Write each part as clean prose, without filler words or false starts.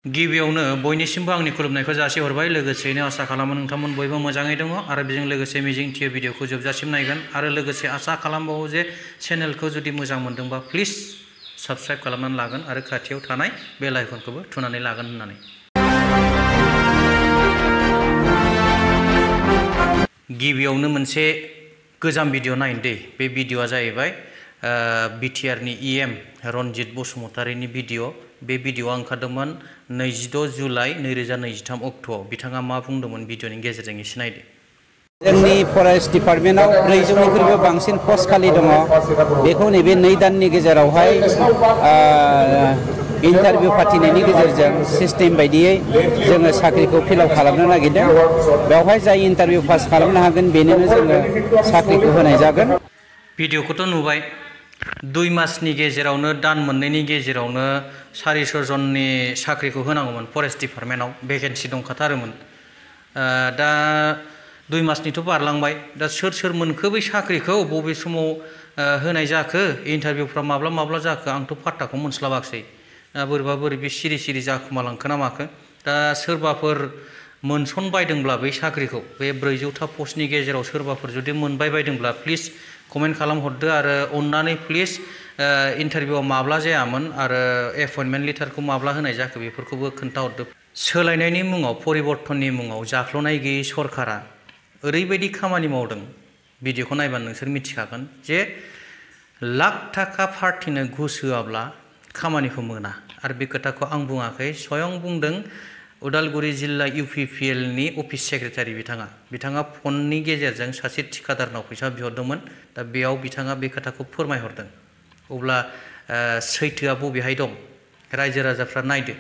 गिबियावनो बयनिसिमबो आंनि खुलुमनायखौ जासिहरबाय लोगोसेनो आसा खालामो नोंथांमोन बयबो मोजाङै दङ आरो बेजों लोगोसे मिजिंथियो भिडिअखौ जोबजासिम नायगोन आरो लोगोसे आसा खालामबावो जे चेनेलखौ जुदि मोजां मोनदोंबा प्लिज साबस्क्राइब खालामनानै लागोन आरो खाथियाव थानाय बेल आइकनखौबो थुनानै लागोन होननानै गिबियावनो मोनसे गोजाम भिडिअ नायनो दे बे भिडिअआ जाहैबाय BTRनि EM रनजित बसुमतारीनि भिडिअ बे भिडिअआ ओंखारदोंमोन 26 जुलाइ 2023 अक्ट'आव बिथाङा मा बुंदोंमोन भिडिअनि गेजेरजों एसे नायदो जोंनि फरेस्ट डिपार्टमेन्टआव 400निख्रुइबो बांसिन पस्ट खालि दङ बेखौ नैबे 2 दाननि गेजेरावहाय इन्टारभिउ फाथिनायनि गेजेरजों सिस्टेम बायदियै जोङो साख्रिखौ फिलआप खालामनो नागिरदों बेवहाय जाय इन्टारभिउ पास खालामनो हागोन बेनोनो जोङो साख्रिखौ होनाय जागोन भिडिअखौथ' नुबाय 2 मासनि गेजेरावनो दान मोननैनि गेजेरावनो 400 जननि साख्रिखौ होनांगौमोन फरेस्ट डिपार्टमेन्टआव भेकेन्सि दंखाथारोमोन दा 2 मासनिथ' बारलांबाय दा सोर मोनखो बै साख्रिखौ बबे समाव होनाय जाखो इन्टारभिउफ्रा माब्ला जाखो आंथ' फात्ताखौ मोनस्लाबाखसै बोरैबा बोरैबि सिरि जाखुमालांखो ना माखो दा सोरबाफोर मोनसनबायदोंब्ला बै साख्रिखौ बे 400था पस्टनि गेजेराव सोरबाफोर जुदि मोनबाय बायदोंब्ला प्लिज कमेन्ट खालामहरदो आरो अननानै प्लिज इन्टारभिउआव माब्ला जायामोन आरो एपइन्टमेन्ट लेटारखौ माब्ला होनाय जाखो बेफोरखौबो खोन्थाहरदो सोलायनायनि मुङाव परिबर्तननि मुङाव जाख्ल'नाय गैयै सरकारा ओरैबायदि खामानि मावदों भिडिअखौ नायबानो नोंसोर मिथिखागोन जे लाख थाखा पार्टिनो घुस होआब्ला खामानिखौ मोना आरो बे खोथाखौ आं बुङाखै स्वयं बुंदों उदालगुरि जिल्ला UPPLनि अफिस सेक्रेटारि बिथाङा फननि गेजेरजों सासे थिकादारनाव फैसा बिहरदोंमोन दा बेयाव बिथाङा बे खोथाखौ फोरमायहरदों अब्ला सैथोआ बबेहाय दं रायजो राजाफ्रा नायदो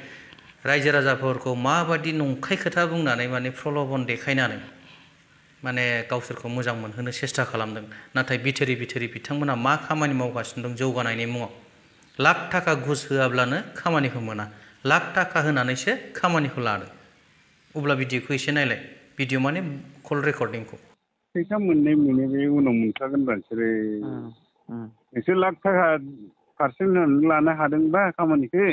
रायजो राजाफोरखौ माबादि नंखाय खोथा बुंनानै माने प्रल'भन देखायनानै माने गावसोरखौ मोजां मोनहोनो सेस्था खालामदों नाथाय बिथोरि बिथांमोना मा खामानि मावगासिनो दं जौगानायनि मुङाव लाख थाखा घुस होआब्लानो खामानिखौ मोना लाख थाखा होनानैसो खामानिखौ लादों अब्ला भिडिअखौ एसे नायलाय भिडिअ माने कल रेकर्डिंखौ फैसा मोननाय मोनो बे उनाव मोनखागोन बिसोरो नोंसोर लाख थाखा पारसेन्ट होनानै लानो हादोंबा खामानिखौ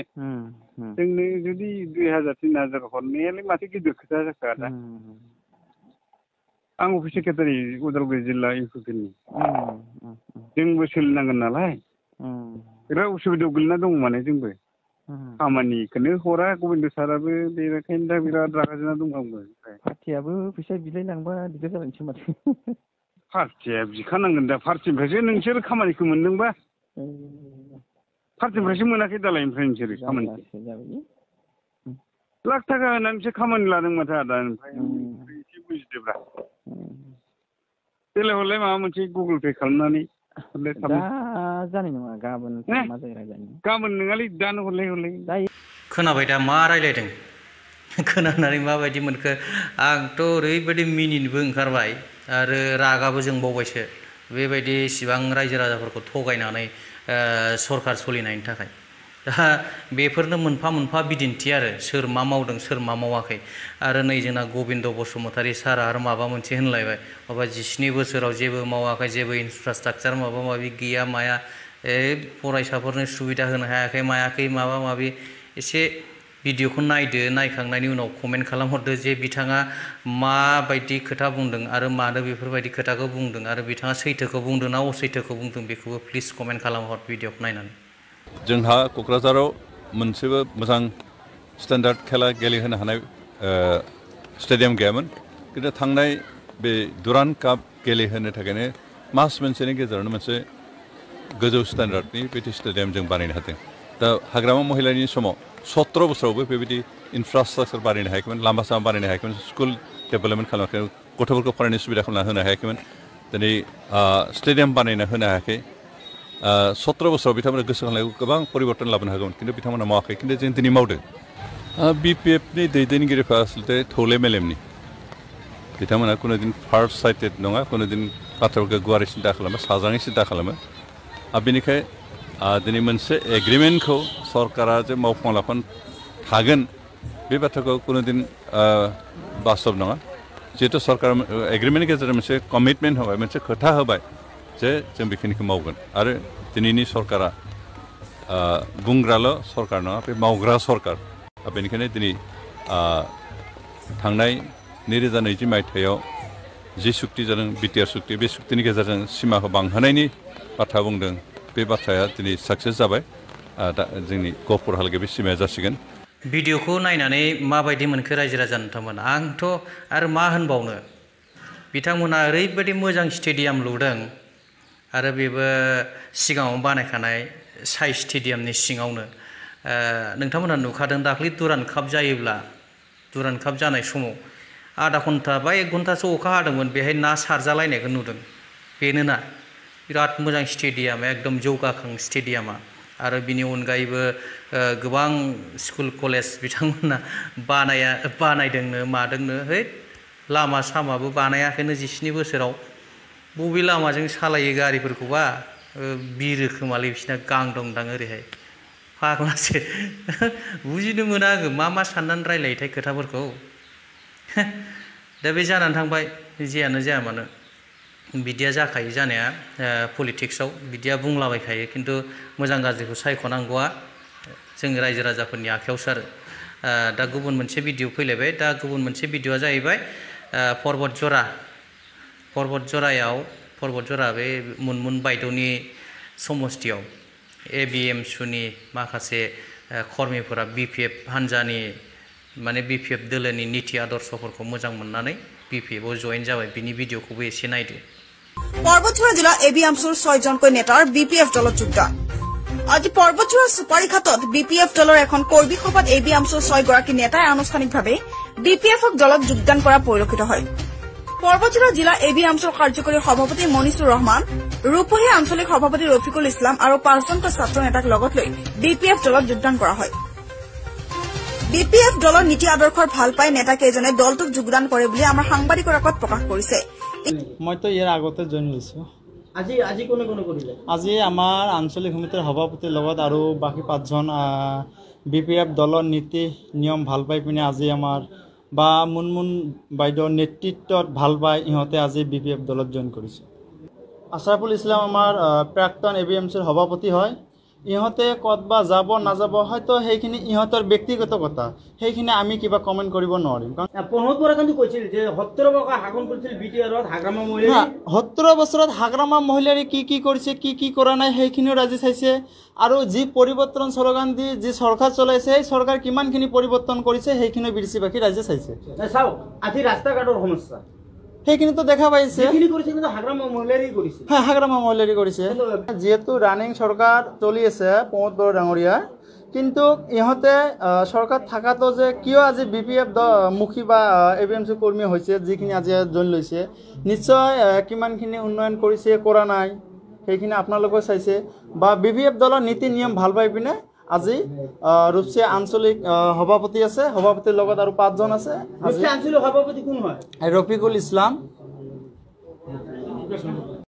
जोंनो जुदि 2000-3000 हरनायालाय माथो गिदिर खोथा जाखो आदा आं अफिस सेक्रेटारि उदालगुरि जिल्ला UPPLनि जोंबो सोलिनांगोन नालाय बिराद उसुबिदायाव गोलैना दं माने जोंबो खामानिखौनो हरा गबिन्द साराबो बेनिखायनो दा बिराद रागा जोंना दं आंबो पार्टियाबो फैसा बिलायलांबा दिगदार जालायनोसै माथो पार्टिया बिखानांगोन दा पार्टिनिफ्रायसो नोंसोर खामानिखौ मोनदोंबा पार्टिनिफ्रायसो मोनाखै दालाय ओमफ्राय नोंसोर खामानिखौ लाख थाखा होनानैसो खामानि लादों माथो आदा ओमफ्राय एसे बुजिदोब्रा देलाय हरलाय माबा मोनसे गुगोल पे खालामनानै जानाय नङा गाबोन मा जायो रायज्लायनो गाबोन नङालै दानो हरलाय खोनाबाय दा मा रायज्लायदों खोनानानै माबायदि मोनखो आंथ' ओरैबायदि मिनिनोबो ओंखारबाय आरो रागाबो जोंबावबायसो बेबायदि इसिबां रायजो राजाफोरखौ थगायनानै सरकार सोलिनायनि थाखाय दा बेफोरनो मोनफा बिदिन्थि आरो सोर मा मावदों सोर मा मावाखै आरो नै जोंना गबिन्द बसुमतारी सारा आरो माबा मोनसे होनलायबाय माबा 17 बोसोराव जेबो मावाखै जेबो इनफ्रास्ट्राक्चार माबा माबि गैया माया फरायसाफोरनो सुबिदा होनो हायाखै मायाखै माबा माबि एसे भिडिअखौ नायदो नायखांनायनि उनाव कमेन्ट खालामहरदो जे बिथाङा माबायदि खोथा बुंदों आरो मानो बेफोरबायदि खोथाखौ बुंदों आरो बिथाङा सैथोखौ बुंदों ना असैथोखौ बुंदों बेखौबो प्लिज कमेन्ट खालामहर भिडिअखौ नायनानै जोंहा क'क्राझाराव मोनसेबो मोजां स्टेन्डार्ड खेला गेलेहोनो हानाय स्टेडियाम गैयामोन खिन्थु थांनाय बे दुरान्ड काप गेलेहोनो थाखायनो मास मोनसेनि गेजेरावनो मोनसे गोजौ स्टेन्डार्डनि बिदि स्टेडियाम जों बानायनो हादों दा हाग्रामा महिलानि समाव 17 बोसोरावबो बेबायदि इनफ्रास्ट्राक्चार बानायनो हायाखैमोन लामा सामा बानायनो हायाखैमोन स्कुल डेभेलपमेन्ट खालामाखैमोन गथ'फोरखौ फरायनाय सुबिदा खालामना होनो हायाखैमोन दिनै स्टेडियाम बानायना होनो हायाखै 17 बोसोराव बिथांमोना गोसो खांनायखौ गोबां परिबर्तन लाबोनो हागौमोन खिन्थु बिथांमोना मावाखै खिन्थु जों दिनै मावदों BPFनि दैदेनगिरिफ्रा आसलथे थौले मेलेमनि बिथांमोना कुनुदिन फार्स्ट साइटेड नङा कुनुदिन बाथ्राफोरखौ गुवारै सिन्था खालामो साजाङै सिन्था खालामो बेनिखाय दिनै मोनसे एग्रिमेन्टखौ सरकारा जे मावफुंना लाफानो हागोन बे बाथ्राखौ कुनुदिन बास्तब नङा जिहेतु सरकार एग्रिमेन्टनि गेजेरजों मोनसे कमिटमेन्ट होबाय मोनसे खोथा होबाय जे जों बेखिनिखौ मावगोन आरो दिनैनि सरकारा बुंग्राल' सरकार नङा बे मावग्रा सरकार बेनिखायनो दिनै थांनाय 2020 मायथाइयाव जि सुक्ति जादों BTR सुक्ति बे सुक्तिनि गेजेरजों सिमाखौ बांहोनायनि बाथ्रा बुंदों बे बाथ्राया दिनै साक्सेस जाबाय दा जोंनि गहपुरहालागै बे सिमाया जासिगोन भिडिअखौ नायनानै माबायदि मोनखो रायजो राजा नोंथांमोन आंथ' आरो मा होनबावनो बिथांमोना ओरैबायदि मोजां स्टेडियाम लुदों आरो बेबो सिगाङाव बानायखानाय साइ स्टेडियामनि सिङावनो नोंथांमोना नुखादों दाख्लै दुरान काप जायोब्ला दुरान काप जानाय समाव आधा घन्टा बा 1 घन्टासो अखा हादोंमोन बेहाय ना सारजालायनायखौ नुदों बेनोना बिराद मोजां स्टेडियाम एकदम जौगाखां स्टेडियामा आरो बिनि अनगायैबो गोबां स्कुल कलेज बिथांमोना बानायदोंनो मादोंनो है लामा सामाबो बानायाखैनो 17 बोसोराव बबे लामाजों सालायो गारिफोरखौबा बिरो खोमालै बिसिना गां दंदां ओरैहाय फाग्लासो बुजिनो मोना आङो मा साननानै रायलायोथाय खोथाफोरखौ दा बे जानानै थांबाय जेयानो जाया मानो बिदिया जाखायो जानाया पलिटिक्सआव बिदिया बुंलाबायखायो खिन्थु मोजां गाज्रिखौ सायख'नांगौआ जों रायजो राजाफोरनि आखायावसो आरो दा गुबुन मोनसे भिडिअ फैलायबाय दा गुबुन मोनसे भिडिअआ जाहैबाय पर्बतजरायाव बे मुनमुन बायद'नि समस्तियाव ABMSUनि माखासे कर्मिफोरा BPF हान्जानि माने BPF दोलोनि नीति आदर्शफोरखौ मोजां मोननानै BPFआव जয়েন जाबाय बिनि भिडिअखौबो एसे नायदो पर्बतझरा जिला ABMSUৰ 6 জনকৈ নেতাৰ BPF দলত যোগদান আজি पर्बतझरा সুপাৰীঘাটত BPF দলৰ এখন কৰ্মী সভাত ABMSUৰ 6 গৰাকী নেতাই আনুষ্ঠানিকভাৱে BPFক দলত যোগদান কৰা পৰিলক্ষিত হয় पर्बतझरा जिला ABMSUৰ কাৰ্যকৰী সভাপতি মনিসুৰ ৰহমান ৰূপহী আঞ্চলিক সভাপতি ৰফিকুল ইছলাম আৰু 5 জনকৈ ছাত্ৰ নেতাক লগত লৈ BPF দলত যোগদান কৰা হয় BPF দলৰ নীতি আদৰ্শৰ ভাল পাই নেতা কেইজনে দলটোক যোগদান কৰে বুলি আমাৰ সাংবাদিকৰ আগত প্ৰকাশ কৰিছে মইতো ইয়াৰ আগতে জইন লৈছো আজি কোনে কৰিলে আজি আমাৰ আঞ্চলিক সমিতিৰ সভাপতিৰ লগত আৰু বাকি 5 জন BPF দলৰ নীতি নিয়ম ভাল পাই পিনে আজি আমাৰ বা মুনমুন বাইদেউৰ নেতৃত্বত ভাল পাই ইহঁতে আজি BPF দলত জইন কৰিছে আশৰাফুল ইছলাম আমাৰ প্ৰাক্তন ABMSUৰ সভাপতি হয় ইহঁতে কতবা যাব নাযাব হয়তো সেইখিনি ইহঁতৰ ব্যক্তিগত কথা সেইখিনি আমি কিবা কমেন্ট কৰিব নোৱাৰিম কাৰণ 15 বছৰ কিন্তু কৈছিল যে 17 বছৰ শাসন কৰিছিল BTRত হাগ্ৰামা মহিলা 17 বছৰত হাগ্ৰামা মহিলাৰে কি কৰিছে কি কৰা নাই সেইখিনিও ৰাজি চাইছে আৰু যি পৰিৱৰ্তন স্লোগান দি যি চৰকাৰ চলাইছে সেই চৰকাৰ কিমানখিনি পৰিৱৰ্তন কৰিছে সেইখিনি বিৰচি বাকি ৰাজি চাইছে চাও আজি ৰাস্তা ঘাটৰ সমস্যা সেইখিনি তো দেখা পাইছে সেইখিনি কৰিছে কিন্তু হাগ্ৰামা মহিলাৰে কৰিছে হ্যাঁ হাগ্ৰামা মহিলাৰে কৰিছে যেহেতু ৰানিং চৰকাৰ চলি আছে পমত বড় ডাঙৰীয়া কিন্তু ইহঁতে চৰকাৰ থাকাতো যে কিয় আজি BPF মুখী বা ABMSU কৰ্মী হৈছে যিখিনি আজি জইন লৈছে নিশ্চয় কিমানখিনি উন্নয়ন কৰিছে কৰা নাই সেইখিনি আপোনালোকে চাইছে বা BPF দলৰ নীতি নিয়ম ভাল পাই পিনে আজি ৰূপসী আঞ্চলিক সভাপতি আছে সভাপতিৰ লগত আৰু 5 জন আছে ৰূপসী আঞ্চলিক সভাপতি কোন হয় ৰফিকুল ইছলাম